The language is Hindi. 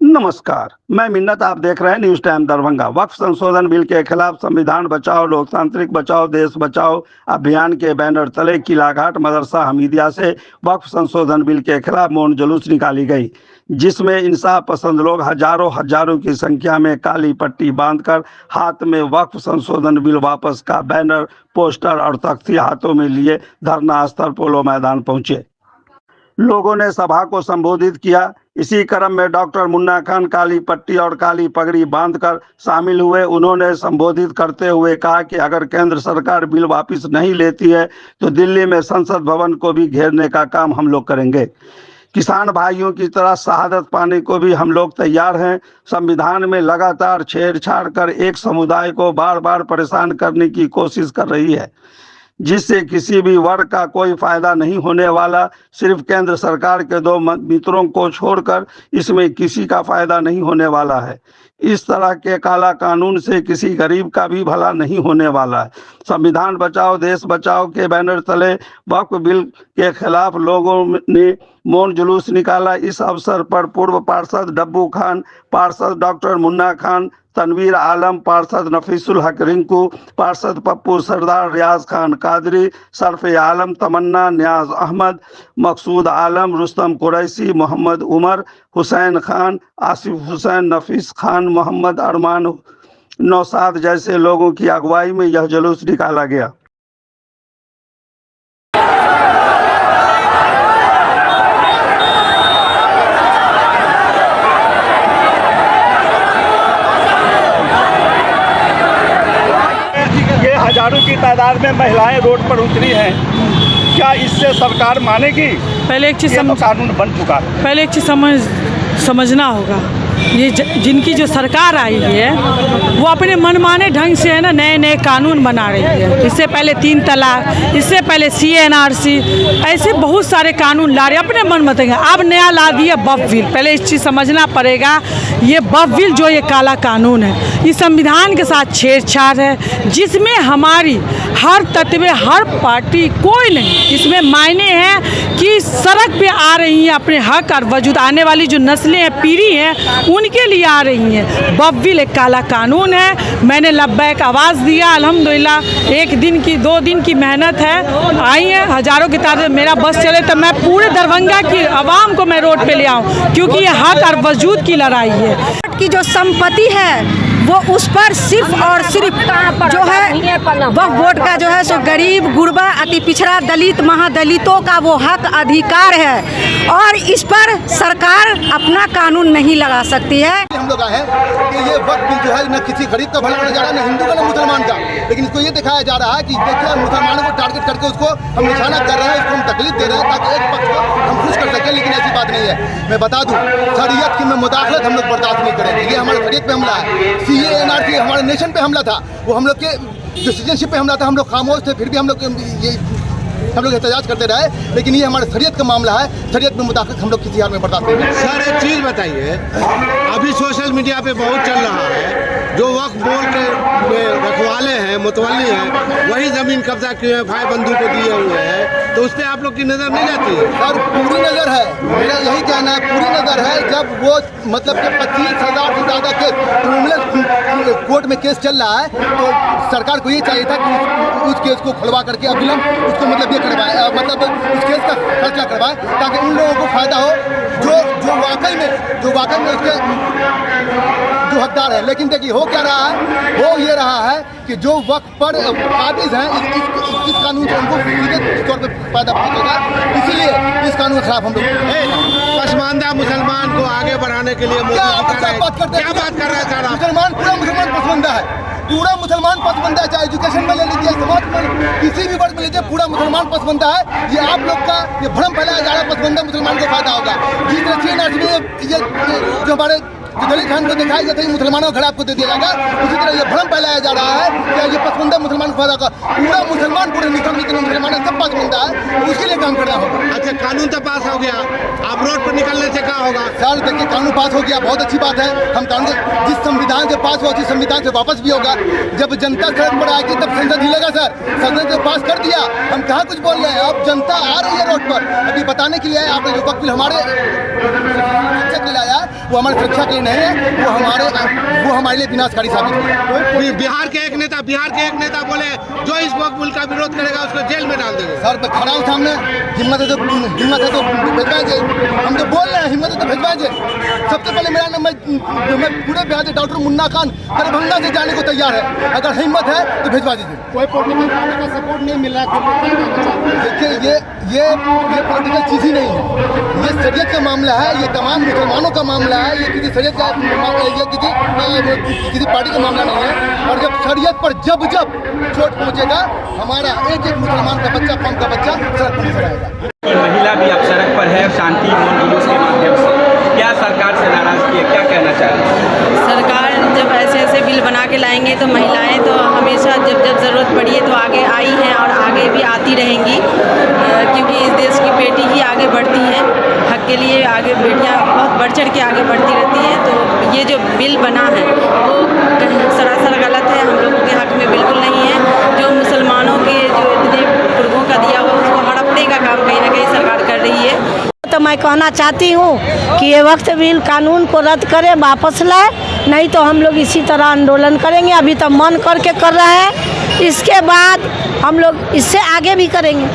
नमस्कार, मैं मिन्नत, आप देख रहे हैं न्यूज टाइम दरभंगा। वक्फ संशोधन बिल के खिलाफ संविधान बचाओ, लोकतांत्रिक बचाओ, देश बचाओ अभियान के बैनर तले किलाघाट मदरसा हमीदिया से वक्फ संशोधन बिल के खिलाफ मौन जुलूस निकाली गई, जिसमें इंसाफ पसंद लोग हजारों की संख्या में काली पट्टी बांधकर हाथ में वक्फ संशोधन बिल वापस का बैनर, पोस्टर और तख्ती हाथों में लिए धरना स्थल पोलो मैदान पहुंचे। लोगों ने सभा को संबोधित किया। इसी क्रम में डॉक्टर मुन्ना खान काली पट्टी और काली पगड़ी बांधकर शामिल हुए। उन्होंने संबोधित करते हुए कहा कि अगर केंद्र सरकार बिल वापस नहीं लेती है तो दिल्ली में संसद भवन को भी घेरने का काम हम लोग करेंगे। किसान भाइयों की तरह शहादत पाने को भी हम लोग तैयार हैं। संविधान में लगातार छेड़छाड़ कर एक समुदाय को बार बार परेशान करने की कोशिश कर रही है, जिससे किसी भी वर्ग का कोई फायदा नहीं होने वाला। सिर्फ केंद्र सरकार के दो मित्रों को छोड़कर इसमें किसी का फायदा नहीं होने वाला है। इस तरह के काला कानून से किसी गरीब का भी भला नहीं होने वाला है। संविधान बचाओ, देश बचाओ के बैनर तले वक्फ बिल के खिलाफ लोगों ने मौन जुलूस निकाला। इस अवसर पर पूर्व पार्षद डब्बू खान, पार्षद डॉक्टर मुन्ना खान, तनवीर आलम, पार्षद नफीसुल हक रिंकू, पार्षद पप्पू सरदार, रियाज खान कादरी, सरफे आलम, तमन्ना, न्याज अहमद, मकसूद आलम, रुस्तम कुरैशी, मोहम्मद उमर, हुसैन खान, आसिफ हुसैन, नफीस खान, मोहम्मद अरमान, नौसाद जैसे लोगों की अगुवाई में यह जुलूस निकाला गया। हजारों की तादाद में महिलाएं रोड पर उतरी हैं। क्या इससे सरकार मानेगी? पहले एक चीज़ कानून बन चुका है। पहले एक चीज़ समझना होगा, ये जिनकी जो सरकार आई है वो अपने मनमाने ढंग से है ना नए कानून बना रही है। इससे पहले 3 तलाक, इससे पहले CNRC, ऐसे बहुत सारे कानून ला रहे अपने मन मत। अब नया ला दिया वक्फ बिल। पहले इस चीज़ समझना पड़ेगा, ये वक्फ बिल जो ये काला कानून है, ये संविधान के साथ छेड़छाड़ है, जिसमें हमारी हर तत्व, हर पार्टी कोई नहीं इसमें मायने हैं कि सड़क पे आ रही हैं अपने हक और वजूद। आने वाली जो नस्लें हैं, पीढ़ी हैं, उनके लिए आ रही हैं। वक्फ बिल एक काला कानून है। मैंने लब्बैक आवाज़ दिया, अल्हम्दुलिल्लाह 1 दिन की 2 दिन की मेहनत है, आई है हजारों की तादाद। मेरा बस चले तो मैं पूरे दरभंगा की आवाम को मैं रोड पे ले आऊँ, क्योंकि ये हक और वजूद की लड़ाई है। की जो संपत्ति है वो उस पर सिर्फ और सिर्फ जो है वक्फ बोर्ड का जो है सो गरीब, गुरबा, अति पिछड़ा, दलित, महादलितों का वो हक अधिकार है, और इस पर सरकार अपना कानून नहीं लगा सकती है। हम लोग आए हैं कि ये वक्फ बिल जो है न किसी गरीब का भला होने जा रहा है, न हिंदू का, न मुसलमान का, लेकिन इसको ये दिखाया जा रहा है कि देखिए मुसलमानों को टारगेट करके उसको हम निशाना कर रहे हैं, उसको हम तकलीफ दे रहे हैं ताकि एक पक्ष को हम खुश कर सकें। लेकिन ऐसी बात नहीं है। मैं बता दूं, शरीयत की में मुदाखलत हम लोग बर्दाश्त नहीं करेंगे। ये हमारे शरीयत पे हमला है। CNRC हमारे नेशन पे हमला था, वो हम लोग के जो सिटीजनशिप पे हमला था। हम लोग खामोश थे, फिर भी हम लोग एहतजाज करते रहे, लेकिन ये हमारे शरीयत का मामला है। शरीयत में मुदाखलत हम लोग किसी हाल में बर्दाश्त नहीं करेंगे। सर एक चीज़ बताइए, अभी सोशल मीडिया पे बहुत चल रहा है, जो वक्फ बोर्ड के रखवाले हैं, मुतवल्ली हैं, वही ज़मीन कब्जा किए हैं, भाई बंधु को दिए हुए हैं, तो उस पर आप लोग की नज़र नहीं जाती है? सर पूरी नज़र है, मेरा यही कहना है, पूरी नज़र है। जब वो मतलब कि 25,000 से ज़्यादा केस क्रिमिनल कोर्ट में केस चल रहा है, तो सरकार को ये चाहिए था कि उस केस को खुलवा करके अविलंब उसको मतलब ये करवाए, मतलब उस केस का फैसला करवाए, ताकि उन लोगों को फ़ायदा हो जो वाकई में उसके जो हकदार है। लेकिन देखिए हो क्या रहा है, हो ये रहा है कि जो वक्त पर काबिज हैं इस कानून से उनको सीधे तौर पर फायदा पहुँचेगा। इसीलिए इस कानून के खिलाफ हम लोग पसमानदा मुसलमान को आगे बढ़ाने के लिए क्या बात कर रहे हैं? मुसलमान पूरा मुसलमान पसमानदा है, पूरा मुसलमान पसमानदा है। चाहे एजुकेशन में ले लीजिए, समाज में किसी भी वर्ग में लीजिए, पूरा मुसलमान पसमानदा है। ये आप लोग का ये भ्रम फैलाया जा रहा है, पसमानदा मुसलमान को फायदा होगा। जिस तरह CNRC में ये जो हमारे कि दलित खान को दिखाया जाता है मुसलमानों को खड़ा आपको दे दिया जाएगा, उसी तरह ये भ्रम फैलाया जा रहा है कि ये पसमंदा मुसलमान को फायदा का पूरा मुसलमान पूरे हिंदुस्तान में जितने मुसलमान है सब पसमंदा है, उसके लिए काम करना होगा। अच्छा, कानून तो पास हो गया, अब रोड पर निकलने से क्या होगा? सर देखिए, कानून पास हो गया, बहुत अच्छी बात है। हम कानून जिस संविधान से पास हुआ उसी संविधान से वापस भी होगा। जब जनता सड़क पर आएगी तब संसद हिलेगा सर। संसद ने पास कर दिया, हम कहाँ कुछ बोल रहे हैं। अब जनता आ रही है रोड पर, अभी बताने के लिए आए आपने जो वकील हमारे सुरक्षा के लिए आया, वो हमारे सुरक्षा के लिए नहीं है, वो हमारे लिए विनाशकारी साबित हुआ। बिहार के एक नेता बोले जो इस वक्त बिल का विरोध करेगा उसको जेल में डाल देंगे। सर खड़ा हूँ सामने, हिम्मत है तो भिजवाएंगे, हम तो बोल रहे हैं हिम्मत है तो भिजवाएंगे। सबसे पहले मेरा नाम मैं पूरे बिहार से डॉक्टर मुन्ना खान दरभंगा से जाने को तैयार है, अगर हिम्मत है तो भिजवा दीजिए। कोई पॉलिटिकल पार्टी का सपोर्ट नहीं मिल रहा है। देखिए ये पॉलिटिकल चीज़ ही नहीं है, ये शरीयत का मामला है, ये तमाम मुसलमानों का मामला है, ये किसी शरीयत का किसी पार्टी का मामला नहीं है। और जब शरीयत पर जब चोट पहुंचेगा, हमारा एक मुसलमान का बच्चा, कौम का बच्चा सड़क पर नजर आएगा। महिला भी अब सड़क पर है, शांति मौन जुलूस के माध्यम से। क्या सरकार से नाराजगी है, क्या कहना चाहेंगे? सरकार जब ऐसे बिल बना के लाएंगे तो महिलाएं तो हमेशा जब ज़रूरत पड़ी है तो आगे आई हैं और आगे भी आती रहेंगी, क्योंकि इस देश की बेटी ही आगे बढ़ती है, हक के लिए आगे बेटियां बहुत बढ़ चढ़ के आगे बढ़ती रहती हैं। तो ये जो बिल बना है वो सरासर गलत है, हम लोगों के हक में बिल्कुल नहीं है। जो मुसलमानों के जो इतने पुरगों का दिया हुआ उसको हड़पने का काम कहीं ना कहीं सरकार कर रही है। तो मैं कहना चाहती हूँ कि ये वक्त बिल कानून को रद्द करें, वापस लाए, नहीं तो हम लोग इसी तरह आंदोलन करेंगे। अभी तो मन करके कर रहे हैं, इसके बाद हम लोग इससे आगे भी करेंगे।